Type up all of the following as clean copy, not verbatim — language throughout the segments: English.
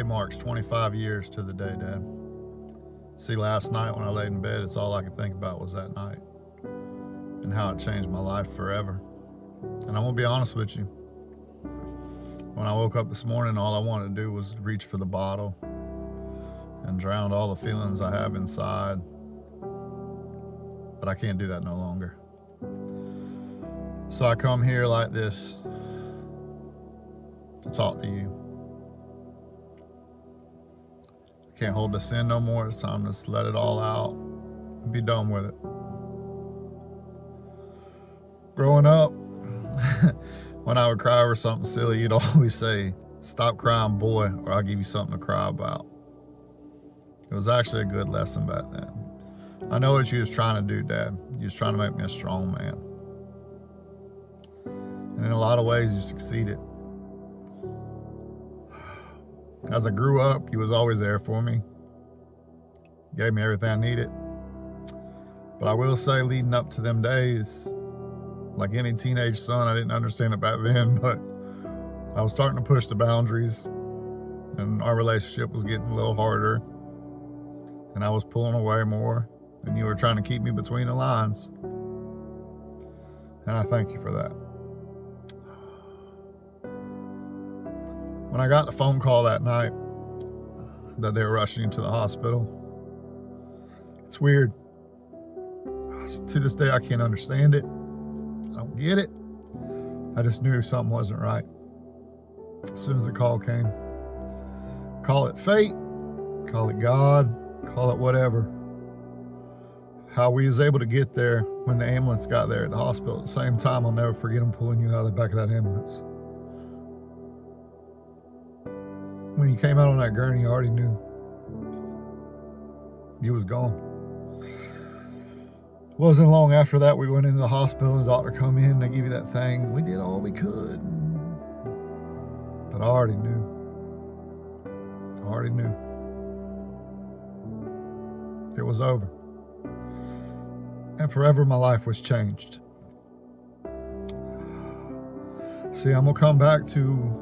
Today marks 25 years to the day, Dad. See, last night when I laid in bed, it's all I could think about was that night and how it changed my life forever. And I'm gonna be honest with you. When I woke up this morning, all I wanted to do was reach for the bottle and drown all the feelings I have inside. But I can't do that no longer. So I come here like this to talk to you. I can't hold this in no more. It's time to just let it all out and be done with it. Growing up, when I would cry over something silly, you'd always say, "Stop crying, boy, or I'll give you something to cry about." It was actually a good lesson back then. I know what you was trying to do, Dad. You was trying to make me a strong man. And in a lot of ways, you succeeded. As I grew up, you was always there for me. Gave me everything I needed. But I will say, leading up to them days, like any teenage son, I didn't understand it back then, but I was starting to push the boundaries, and our relationship was getting a little harder, and I was pulling away more, and you were trying to keep me between the lines. And I thank you for that. When I got the phone call that night that they were rushing you to the hospital, it's weird. To this day, I can't understand it. I don't get it. I just knew something wasn't right as soon as the call came. Call it fate, call it God, call it whatever. How we was able to get there when the ambulance got there at the hospital at the same time, I'll never forget them pulling you out of the back of that ambulance. When you came out on that gurney, you already knew you was gone. It wasn't long after that we went into the hospital, the doctor come in, they give you that thing. We did all we could. But I already knew. It was over. And forever my life was changed. See, I'm gonna come back to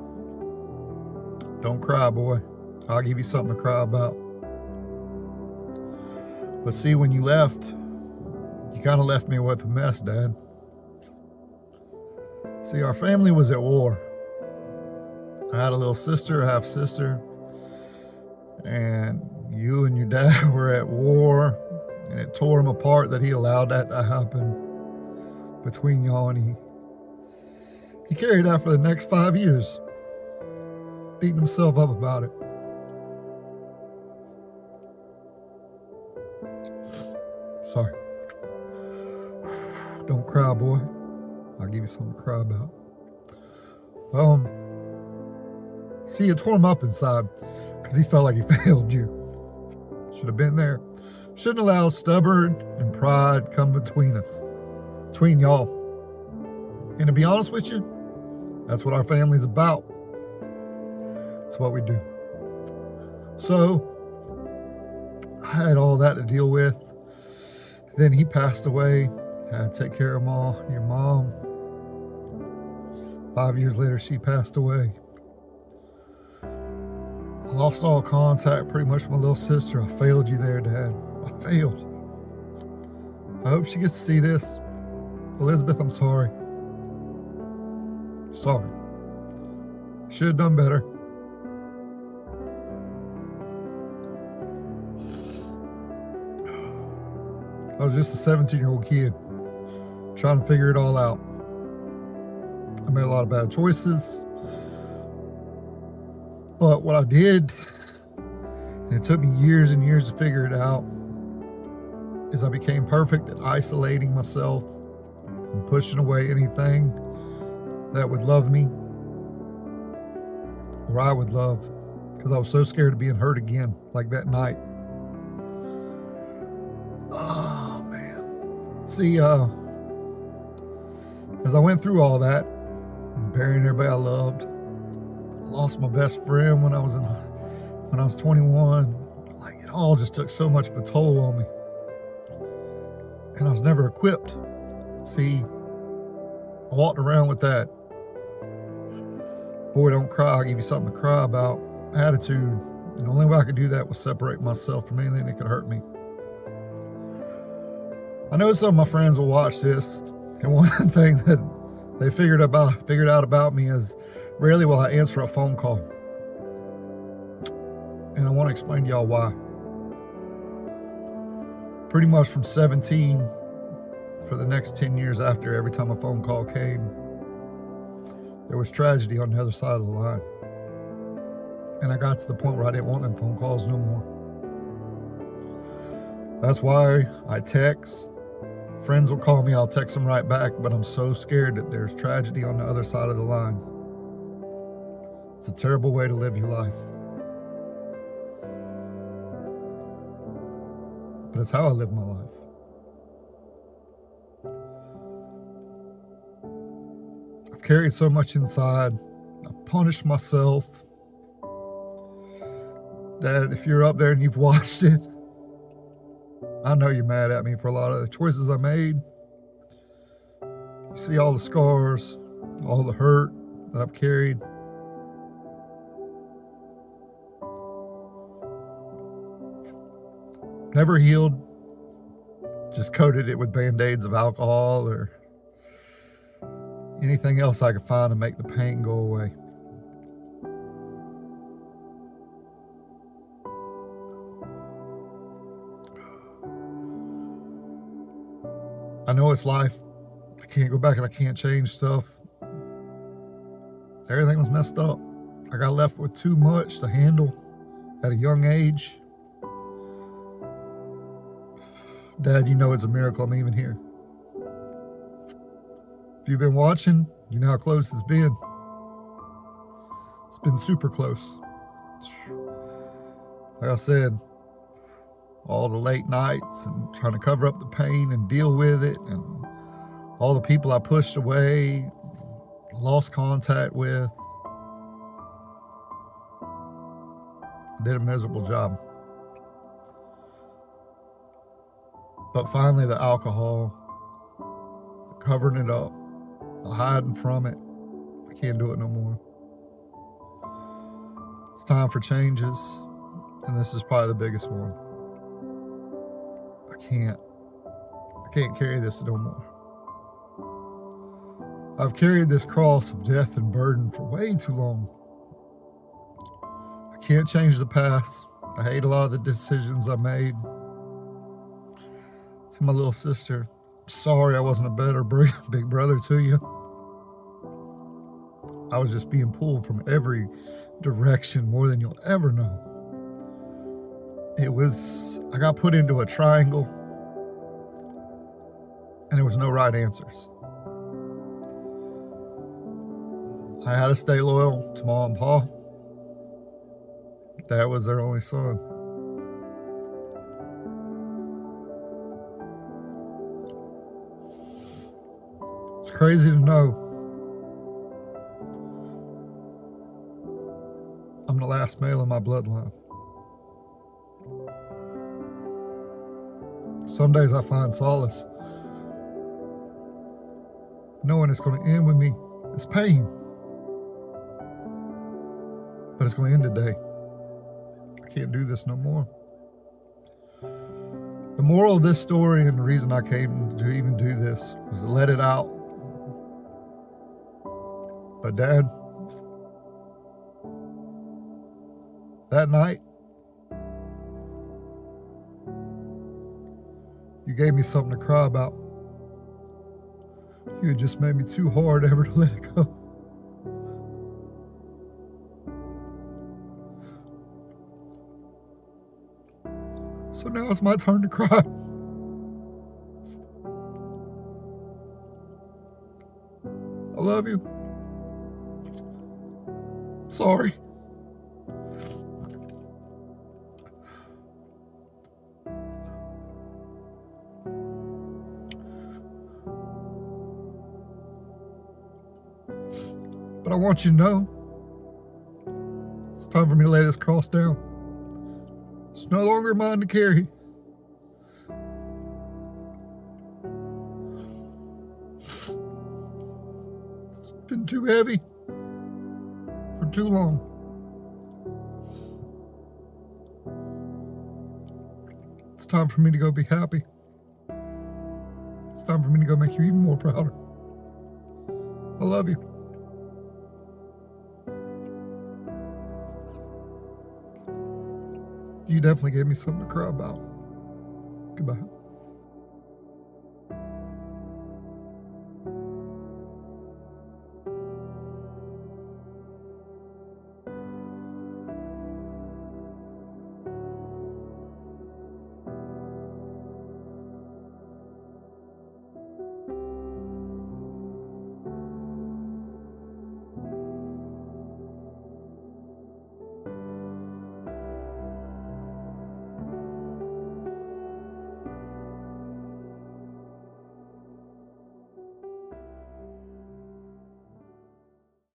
don't cry, boy. I'll give you something to cry about. But see, when you left, you kind of left me with a mess, Dad. See, our family was at war. I had a little sister, a half sister, and you and your dad were at war, and it tore him apart that he allowed that to happen between y'all, and he carried that for the next 5 years, beating himself up about it. Sorry. Don't cry, boy. I'll give you something to cry about. See, it tore him up inside because he felt like he failed you. Should have been there. Shouldn't allow stubborn and pride come between us, between y'all. And to be honest with you, that's what our family's about. It's what we do. So, I had all that to deal with. Then he passed away. I had to take care of your mom. 5 years later, she passed away. I lost all contact pretty much with my little sister. I failed you there, Dad. I failed. I hope she gets to see this. Elizabeth, I'm sorry. Sorry. Should have done better. I was just a 17-year-old kid trying to figure it all out. I made a lot of bad choices. But what I did, and it took me years and years to figure it out, is I became perfect at isolating myself and pushing away anything that would love me or I would love, because I was so scared of being hurt again, like that night. Oh, man. See, as I went through all that, and burying everybody I loved, I lost my best friend when I was 21. Like, it all just took so much of a toll on me. And I was never equipped. See, I walked around with that, boy, don't cry, I'll give you something to cry about, attitude. And the only way I could do that was separate myself from anything that could hurt me. I know some of my friends will watch this, and one thing that they figured out about me is rarely will I answer a phone call. And I want to explain to y'all why. Pretty much from 17 for the next 10 years after, every time a phone call came, there was tragedy on the other side of the line. And I got to the point where I didn't want them phone calls no more. That's why I text. Friends will call me, I'll text them right back, but I'm so scared that there's tragedy on the other side of the line. It's a terrible way to live your life. But it's how I live my life. I've carried so much inside. I've punished myself. Dad, if you're up there and you've watched it, I know you're mad at me for a lot of the choices I made. You see all the scars, all the hurt that I've carried. Never healed, just coated it with band-aids of alcohol or anything else I could find to make the pain go away. I know it's life. I can't go back and I can't change stuff. Everything was messed up. I got left with too much to handle at a young age. Dad, you know it's a miracle I'm even here. If you've been watching, you know how close it's been. It's been super close. Like I said, all the late nights and trying to cover up the pain and deal with it, and all the people I pushed away, lost contact with. I did a miserable job. But finally, the alcohol, covering it up, the hiding from it, I can't do it no more. It's time for changes, and this is probably the biggest one. I can't carry this no more. I've carried this cross of death and burden for way too long. I can't change the past. I hate a lot of the decisions I made. To my little sister, sorry I wasn't a better big brother to you. I was just being pulled from every direction more than you'll ever know. I got put into a triangle and there was no right answers. I had to stay loyal to Mom and Pa. Dad was their only son. It's crazy to know I'm the last male in my bloodline. Some days I find solace knowing it's going to end with me. It's pain, but it's going to end today. I can't do this no more. The moral of this story, and the reason I came to even do this, was to let it out. But Dad, that night, you gave me something to cry about. You had just made me too hard ever to let it go. So now it's my turn to cry. I love you. Sorry. But I want you to know, it's time for me to lay this cross down. It's no longer mine to carry. It's been too heavy for too long. It's time for me to go be happy. It's time for me to go make you even more prouder. I love you. You definitely gave me something to cry about. Goodbye.